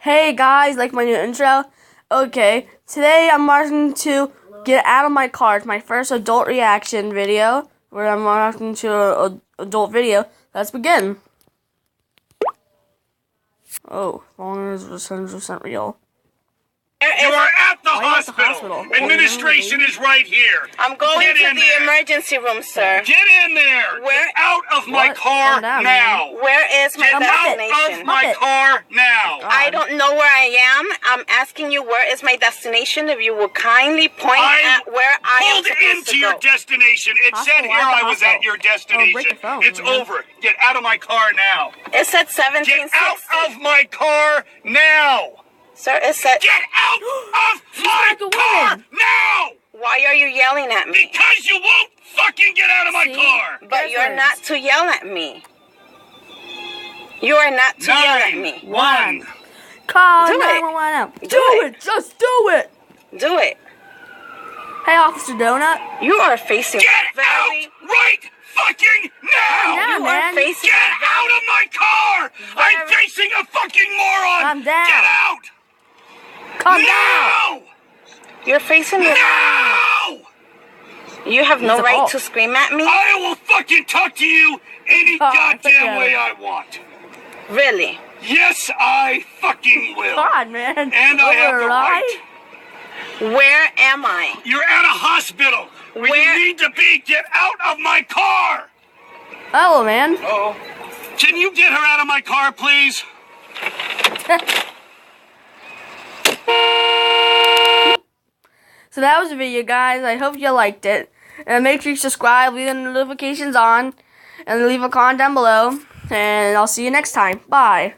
Hey guys, like my new intro? Okay, today I'm marching to get out of my car. It's my first adult reaction video where I'm marching to an adult video. Let's begin. Oh, phone is 100% real. You are at the hospital. Administration is right here. I'm going to the emergency room, sir. Get in there. Where? Get out of my car now. Man. Where is my destination? Get out of my car now. I don't know where I am. I'm asking you where is my destination. If you would kindly point at where I am supposed to go. Pulled into your destination. It said here I was at your destination. It's over. Get out of my car now. It said 1760. Get out of my car now. Sir, it said... Get out of my car now! Why are you yelling at me? Because you won't fucking get out of my car! But you're not to yell at me. You are not to yell at me. 911. Call Do it. 911 out. Do it! Just do it! Do it. Hey, Officer Donut. You are facing Get out right fucking now! Down, You man. are facing Get out of my car! I'm facing a fucking moron! Calm down. Get out! Calm down! Now! You're facing me. Now! You have no It's a right fault. to scream at me. I will fucking talk to you any goddamn way I want. Really? Yes, I fucking will. God, man. And I have the right. Where am I? You're at a hospital where Where? you need to be. Get out of my car. Oh, man. Oh. Can you get her out of my car, please? So that was the video, guys. I hope you liked it. And make sure you subscribe, leave the notifications on, and leave a comment down below. And I'll see you next time. Bye.